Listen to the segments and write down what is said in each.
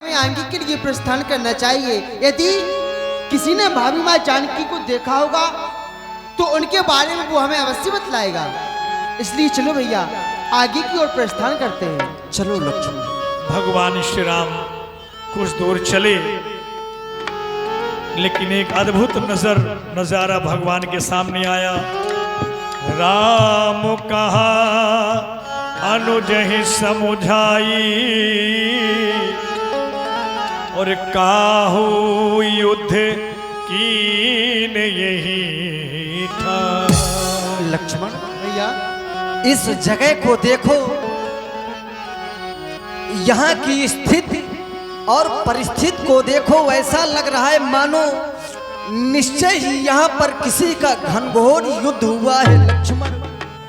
हमें आगे के लिए प्रस्थान करना चाहिए। यदि किसी ने भाभी माँ जानकी को देखा होगा तो उनके बारे में वो हमें अवश्य बतलाएगा। इसलिए चलो भैया आगे की ओर प्रस्थान करते हैं। चलो लक्ष्मण। भगवान श्री राम कुछ दूर चले, लेकिन एक अद्भुत नजारा भगवान के सामने आया। राम कहा अनुज ही समुझाई, और काहू युद्ध कीन यही था। लक्ष्मण भैया इस जगह को देखो, यहाँ की स्थिति और परिस्थिति को देखो। ऐसा लग रहा है मानो निश्चय ही यहाँ पर किसी का घनघोर युद्ध हुआ है। लक्ष्मण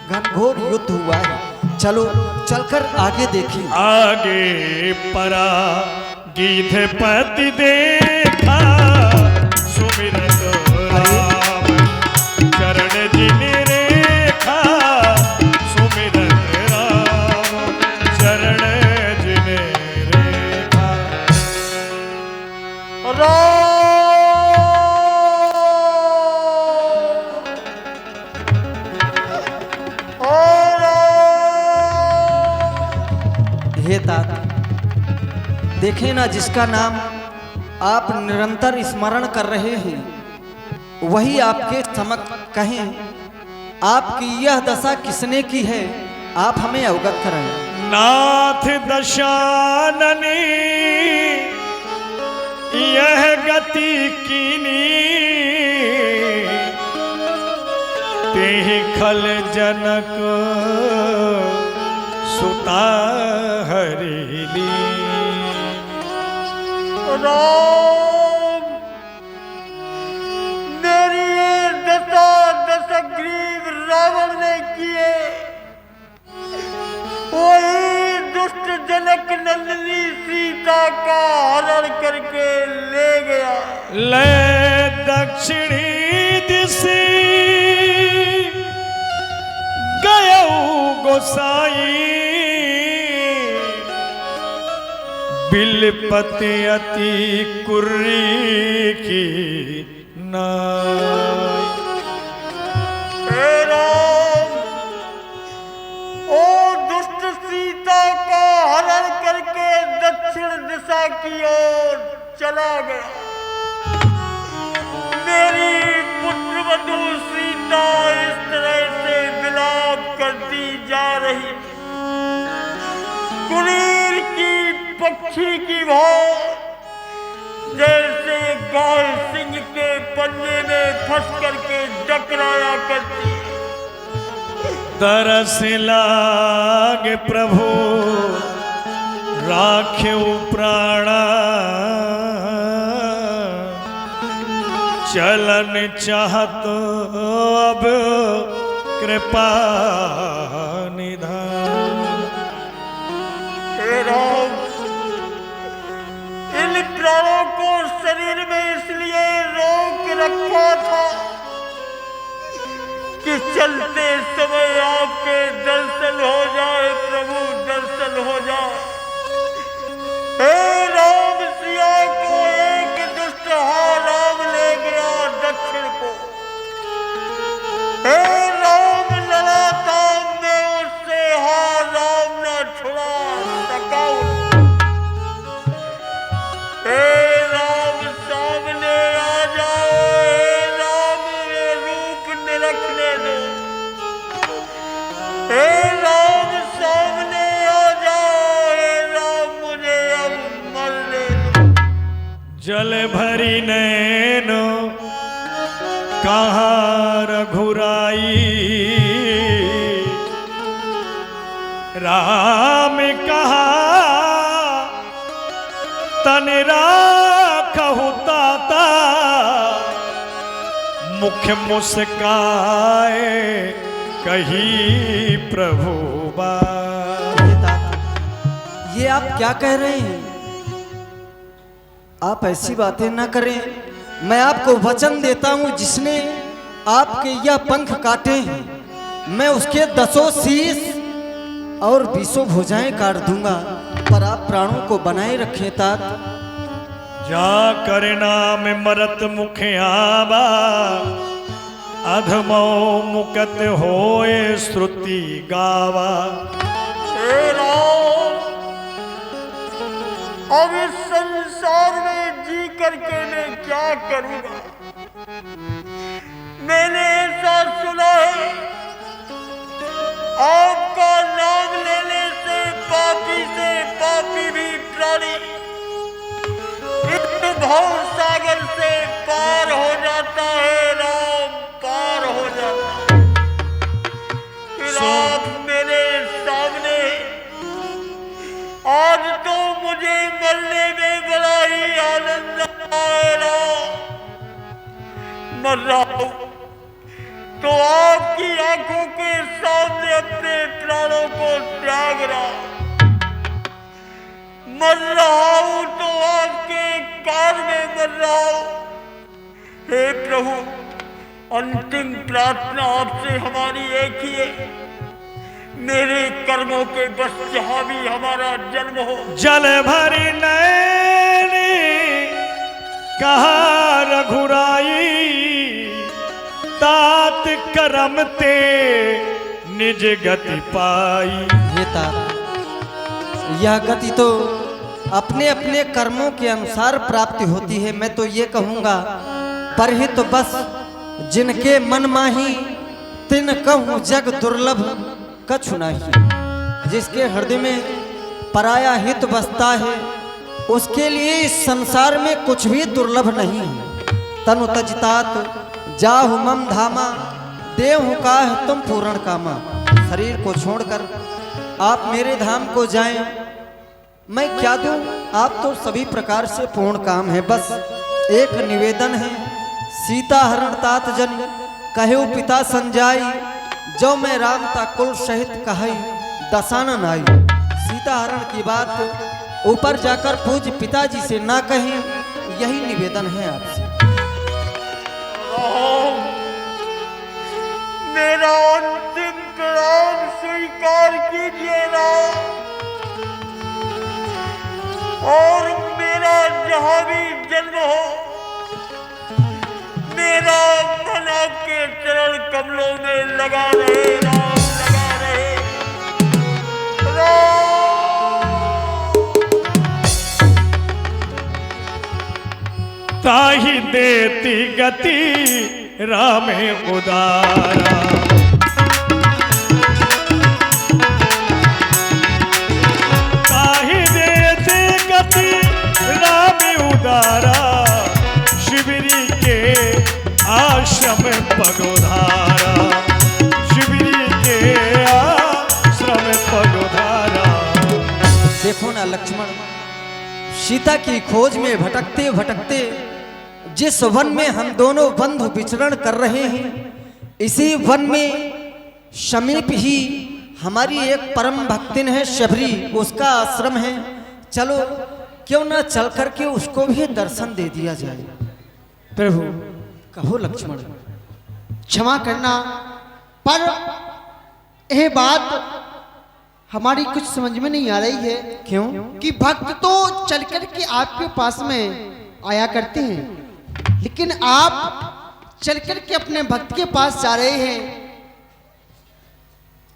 घनघोर युद्ध हुआ है। चलो चलकर आगे देखें। आगे परा गीधपति देखा, सुमिरत राम चरण जिन रेखा। सुमिरत राम चरण जिन रेखा। हे तात, देखें ना, जिसका नाम आप निरंतर स्मरण कर रहे हैं वही आपके समक्ष कहें आपकी यह दशा किसने की है, आप हमें अवगत कराएं। नाथ दशाननी यह गति कीनी, तेहि खल जनक सुता हरिली। राम मेरी ये दशा दशग्रीव रावण ने किए, वही दुष्ट जनक नंदिनी सीता का हरण करके ले गया। ले दक्षिणी दिशि गयऊ गोसाई, बिलपति अति कुर्री की नाई। हे राम, ओ दुष्ट सीता का हरण करके दक्षिण दिशा की ओर चला गया। मेरी पुत्रवधू सीता इस तरह से विलाप करती जा रही, कुलीर की पक्षी की भाव, जैसे गाय सिंह के पंजे में फंस करके टकराया करती। तरस लागे प्रभु राख्यऊ प्राणा, चलन चाहत अब कृपा निधान। हे राम, इन प्राणों को शरीर में इसलिए रोक रखा था कि चलते समय आपके दर्शन हो जाए, प्रभु दर्शन हो जाए। हे राम, सिया को एक दुष्ट राम ले गया दक्षिण को। हे राम, लड़ाता मैं उससे राम न छुड़ा सका। हे राम, सामने आ जाओ। हे राम, ये रूप निरखने दो। हे राम, सामने आ जाओ। हे राम, मुझे अब मरने दो। जल भरी नैन कहाँ रघुराई, राम कहा तन राखहु ताता, मुख मुस्काए कही प्रभु बात। हे तात, ये आप क्या कह रहे हैं? आप ऐसी बातें ना करें। मैं आपको वचन देता हूं, जिसने आपके यह पंख काटे हैं मैं उसके 10 शीश और 20 भुजाएं काट दूंगा। पर आप प्राणों को बनाए रखें तात। जा कर नाम मरत मुखियाबा अधमो मुकत होए श्रुति गावा। हे राम, अब इस संसार में जी करके मैं क्या करूंगा? मैंने ऐसा सुना है, आपका नाम लेने से पापी भी प्राणी इस भव सागर से पार हो जाता है। राम, पार हो जाता है। फिर आप मेरे सामने, आज तो मुझे मरने में बड़ा ही आनंद आ रहा, मर रहा हूं तो आपकी आंखों के सामने अपने प्राणों को त्याग रहा, मर रहा हूं तो आपके कान में मर रहा हूं। हे प्रभु, अंतिम प्रार्थना आपसे हमारी एक ही है, मेरे कर्मों के बस जहां भी हमारा जन्म हो। जल भरी नैनी कहा रघुराई तात करम ते निज गति पाई। हे तात, यह गति तो अपने अपने कर्मों के अनुसार प्राप्ति होती है। मैं तो ये कहूँगा, पर ही तो बस जिनके मन माही तिन कहूँ जग दुर्लभ कछु नहीं। जिसके हृदय में पराया हित बसता है, उसके लिए इस संसार में कुछ भी दुर्लभ नहीं है। तनु तजतात जाहु मम धामा देहु काह तुम पूर्ण कामा। शरीर को छोड़कर आप मेरे धाम को जाएं, मैं क्या दूं? आप तो सभी प्रकार से पूर्ण काम है। बस एक निवेदन है, सीता हरण तात जन कहो पिता संजाई, जो मैं राम ता कुल सहित कही दसानन आई। सीता हरण की बात ऊपर जाकर पूज्य पिताजी से ना कहें, यही निवेदन है आपसे। मेरा अंतिम प्रणाम स्वीकार कीजिए राम, और मेरा जहां भी जन्म हो, मेरा मन आपके चरण कमलों में लगा रहे राम, लगा रहे राम। ताहि देती गति रामे उदारा। ताहि देती गति रामे उदारा, शिवरी के आश्रम पगोधारा, शिवरी के आश्रम पगोधारा। देखो ना लक्ष्मण, सीता की खोज में भटकते भटकते जिस वन में हम दोनों बंधु विचरण कर रहे हैं, इसी वन में समीप ही हमारी एक परम भक्तिन है शबरी, उसका आश्रम है। चलो क्यों ना चल करके उसको भी दर्शन दे दिया जाए। प्रभु कहो लक्ष्मण। क्षमा करना, पर यह बात हमारी कुछ समझ में नहीं आ रही है। क्यों? कि भक्त तो चल कर के आपके पास में आया करते हैं, लेकिन आप चल कर के अपने भक्त के पास जा रहे हैं।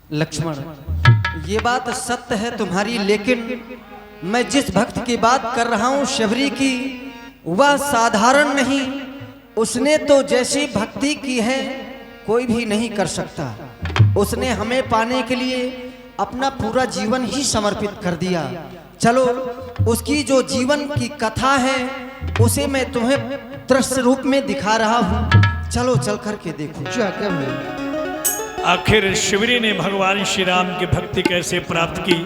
लक्ष्मण, ये बात सत्य है तुम्हारी, लेकिन मैं जिस भक्त की बात कर रहा हूं शबरी की, वह साधारण नहीं। उसने तो जैसी भक्ति की है कोई भी नहीं कर सकता। उसने हमें पाने के लिए अपना पूरा जीवन ही समर्पित कर दिया। चलो उसकी जो जीवन की कथा है उसे मैं तुम्हें दृश्य रूप में दिखा रहा हूँ। चलो चल करके देखो। आखिर शिवरी ने भगवान श्री राम की भक्ति कैसे प्राप्त की।